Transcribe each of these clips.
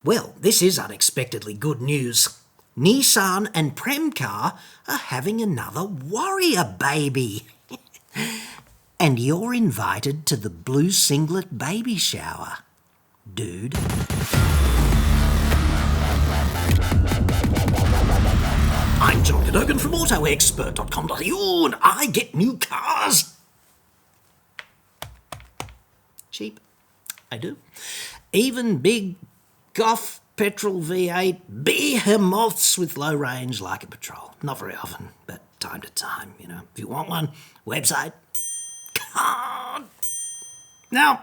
Well, this is unexpectedly good news. Nissan and Premcar are having another Warrior baby. And you're invited to the blue singlet baby shower, dude. I'm John Cadogan from Autoexpert.com.au and I get new cars. Cheap. I do. Even big Goff petrol V8 behemoths with low range like a Patrol. Not very often, but time to time, If you want one, website, card. Now,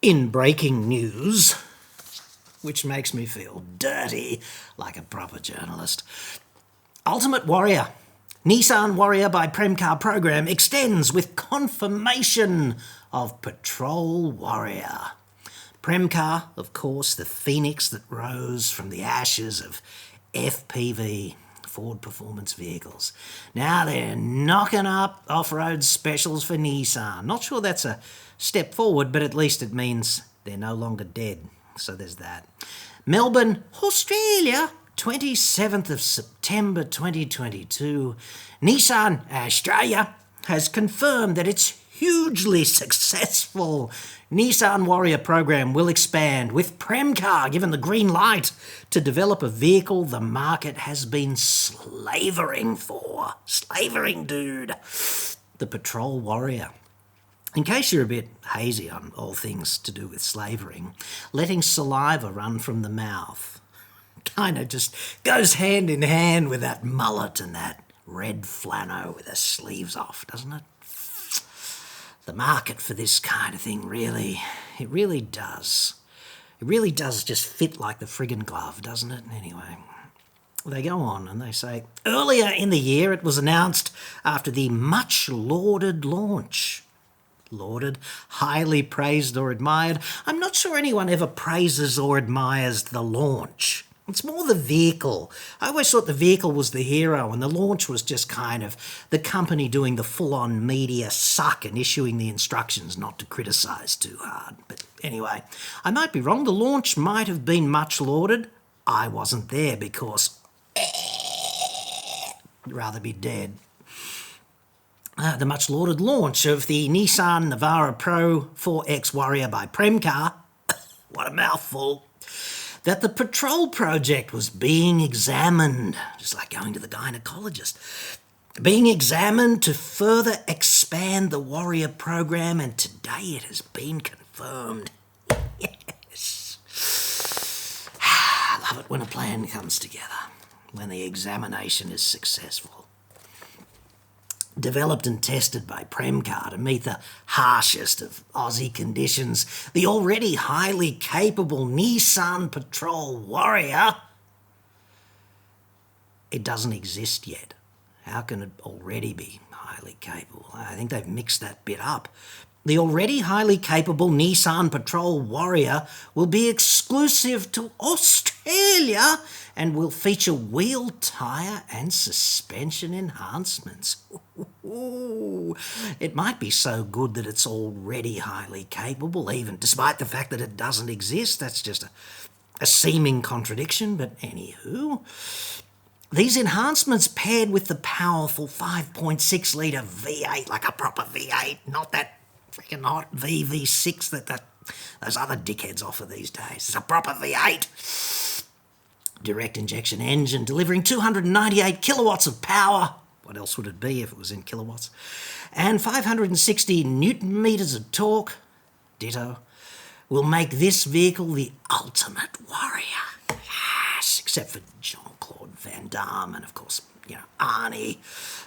in breaking news, which makes me feel dirty like a proper journalist, Ultimate Warrior, Nissan Warrior by Premcar program extends with confirmation of Patrol Warrior. Premcar, of course, the phoenix that rose from the ashes of FPV, Ford Performance Vehicles. Now they're knocking up off-road specials for Nissan. Not sure that's a step forward, but at least it means they're no longer dead. So there's that. Melbourne, Australia, 27th of September 2022. Nissan Australia has confirmed that its hugely successful Nissan Warrior program will expand, with Premcar given the green light to develop a vehicle the market has been slavering for. Slavering, dude. The Patrol Warrior. In case you're a bit hazy on all things to do with slavering, letting saliva run from the mouth kind of just goes hand in hand with that mullet and that red flannel with the sleeves off, doesn't it? The market for this kind of thing really does. It really does just fit like the friggin' glove, doesn't it? Anyway, they go on and they say, earlier in the year it was announced after the much lauded launch. Lauded, highly praised or admired. I'm not sure anyone ever praises or admires the launch. It's more the vehicle. I always thought the vehicle was the hero and the launch was just kind of the company doing the full-on media suck and issuing the instructions not to criticise too hard. But anyway, I might be wrong. The launch might have been much lauded. I wasn't there because I'd rather be dead. The much lauded launch of the Nissan Navara Pro 4X Warrior by Premcar. What a mouthful. That the Patrol project was being examined, just like going to the gynecologist, being examined to further expand the Warrior program, and today it has been confirmed. Yes. I love it when a plan comes together, when the examination is successful. Developed and tested by Premcar to meet the harshest of Aussie conditions, the already highly capable Nissan Patrol Warrior, it doesn't exist yet. How can it already be highly capable? I think they've mixed that bit up. The already highly capable Nissan Patrol Warrior will be exclusive to Australia and will feature wheel, tyre and suspension enhancements. Ooh, it might be so good that it's already highly capable, even despite the fact that it doesn't exist. That's just a seeming contradiction, but anywho. These enhancements paired with the powerful 5.6 litre V8, like a proper V8, not that freaking hot VV6 that those other dickheads offer these days. It's a proper V8. Direct injection engine delivering 298 kilowatts of power. What else would it be if it was in kilowatts? And 560 newton meters of torque, ditto, will make this vehicle the ultimate warrior. Yes, except for Jean-Claude Van Damme and, of course, Arnie.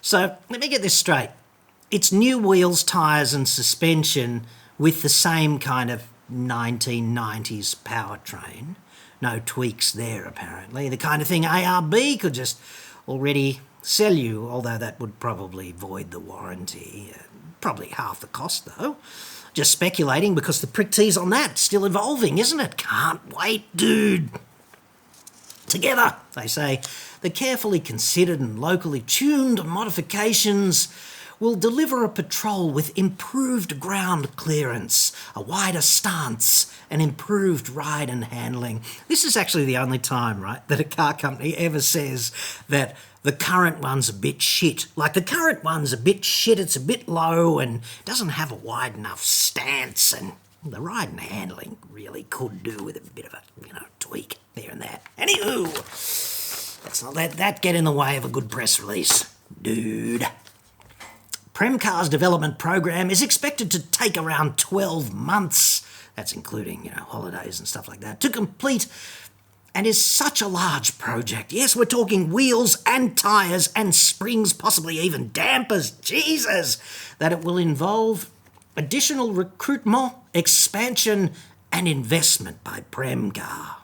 So let me get this straight. It's new wheels, tyres and suspension with the same kind of 1990s powertrain. No tweaks there, apparently. The kind of thing ARB could just already sell you, although that would probably void the warranty. Probably half the cost, though. Just speculating because the prick tease on that still evolving, isn't it? Can't wait, dude. Together, they say, the carefully considered and locally tuned modifications will deliver a patrol with improved ground clearance, a wider stance, and improved ride and handling. This is actually the only time, right, that a car company ever says that the current one's a bit shit. Like, the current one's a bit shit, it's a bit low and doesn't have a wide enough stance, and the ride and handling really could do with a bit of a, tweak there and there. Anywho, let's not let that get in the way of a good press release, dude. Premcar's development program is expected to take around 12 months. That's including, holidays and stuff like that, to complete, and is such a large project. Yes, we're talking wheels and tyres and springs, possibly even dampers, Jesus, that it will involve additional recruitment, expansion and investment by Premcar.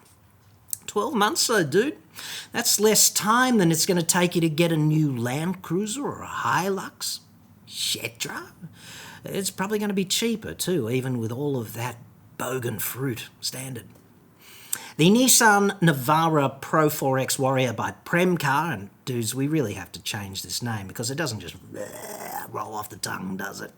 12 months though, dude. That's less time than it's going to take you to get a new Land Cruiser or a Hilux. Shetra. It's probably going to be cheaper too, even with all of that bogan fruit standard. The Nissan Navara Pro 4X Warrior by Premcar, and dudes, we really have to change this name because it doesn't just roll off the tongue, does it?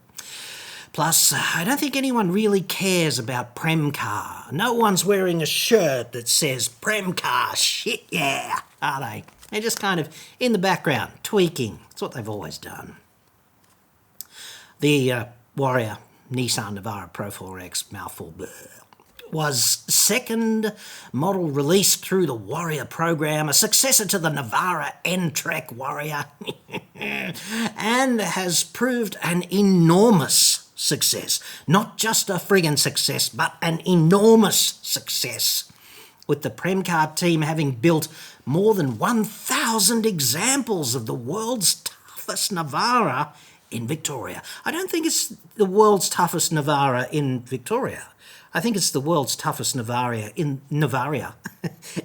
Plus, I don't think anyone really cares about Premcar. No one's wearing a shirt that says Premcar, shit yeah, are they? They're just kind of in the background, tweaking. It's what they've always done. The Warrior Nissan Navara Pro 4X mouthful was second model released through the Warrior program, a successor to the Navara N-Trek Warrior, and has proved an enormous success. Not just a friggin' success, but an enormous success, with the Premcar team having built more than 1,000 examples of the world's toughest Navara in Victoria. I don't think it's the world's toughest Navara in Victoria. I think it's the world's toughest Navaria in Navaria,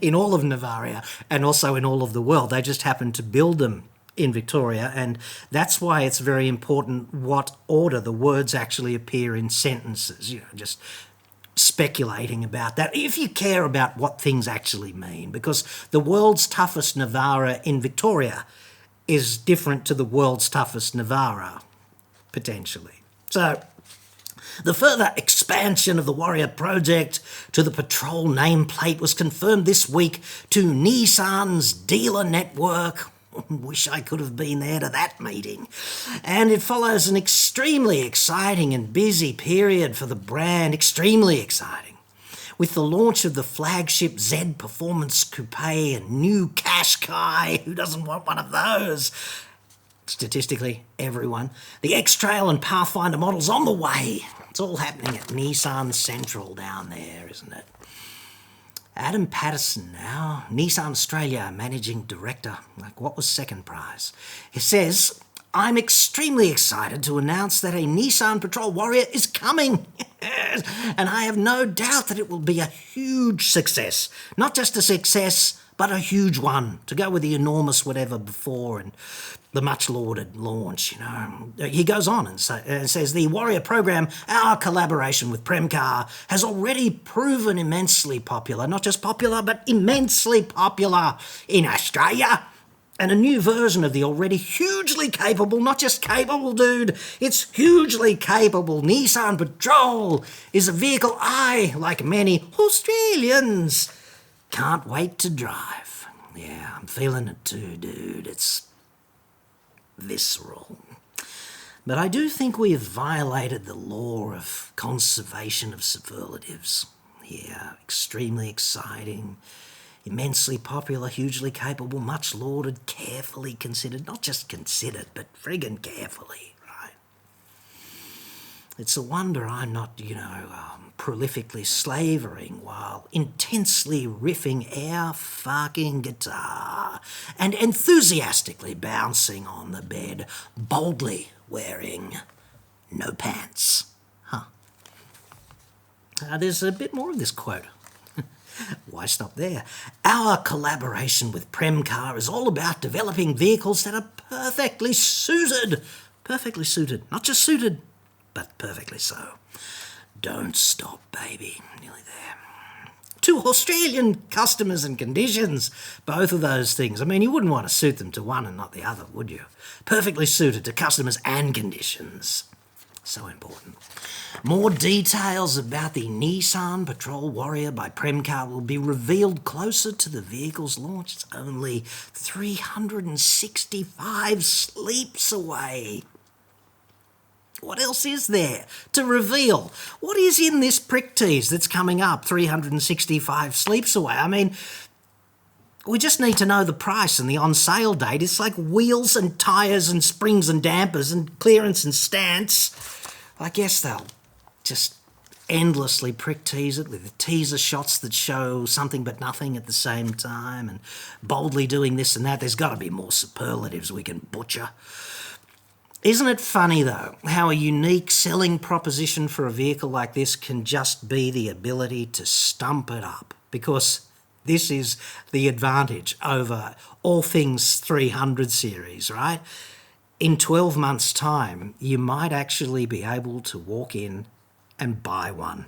in all of Navaria, and also in all of the world. They just happen to build them in Victoria, and that's why it's very important what order the words actually appear in sentences, just speculating about that, if you care about what things actually mean, because the world's toughest Navara in Victoria is different to the world's toughest Navara, potentially. So, the further expansion of the Warrior project to the Patrol nameplate was confirmed this week to Nissan's dealer network. Wish I could have been there to that meeting. And it follows an extremely exciting and busy period for the brand, extremely exciting, with the launch of the flagship Z Performance Coupe and new Qashqai. Who doesn't want one of those? Statistically, everyone. The X-Trail and Pathfinder models on the way. It's all happening at Nissan Central down there, isn't it? Adam Patterson now, Nissan Australia Managing Director. Like, what was second prize? He says, I'm extremely excited to announce that a Nissan Patrol Warrior is coming. And I have no doubt that it will be a huge success. Not just a success, but a huge one, to go with the enormous whatever before and the much-lauded launch, He goes on and says, the Warrior program, our collaboration with Premcar, has already proven immensely popular. Not just popular, but immensely popular in Australia. And a new version of the already hugely capable, not just capable, dude, it's hugely capable Nissan Patrol is a vehicle I, like many Australians, can't wait to drive. Yeah, I'm feeling it too, dude. It's visceral. But I do think we have violated the law of conservation of superlatives. Yeah, extremely exciting, immensely popular, hugely capable, much lauded, carefully considered, not just considered, but friggin' carefully, right? It's a wonder I'm not, prolifically slavering while intensely riffing air fucking guitar and enthusiastically bouncing on the bed, boldly wearing no pants. There's a bit more of this quote. Why stop there? Our collaboration with Premcar is all about developing vehicles that are perfectly suited, not just suited, but perfectly so. Don't stop, baby. Nearly there. to Australian customers and conditions. Both of those things. I mean, you wouldn't want to suit them to one and not the other, would you? Perfectly suited to customers and conditions. So important. More details about the Nissan Patrol Warrior by Premcar will be revealed closer to the vehicle's launch. It's only 365 sleeps away. What else is there to reveal? What is in this prick tease that's coming up 365 sleeps away? I mean, we just need to know the price and the on-sale date. It's like wheels and tyres and springs and dampers and clearance and stance. I guess they'll just endlessly prick tease it with teaser shots that show something but nothing at the same time and boldly doing this and that. There's got to be more superlatives we can butcher. Isn't it funny, though, how a unique selling proposition for a vehicle like this can just be the ability to stump it up? Because this is the advantage over all things 300 series, right? In 12 months' time, you might actually be able to walk in and buy one.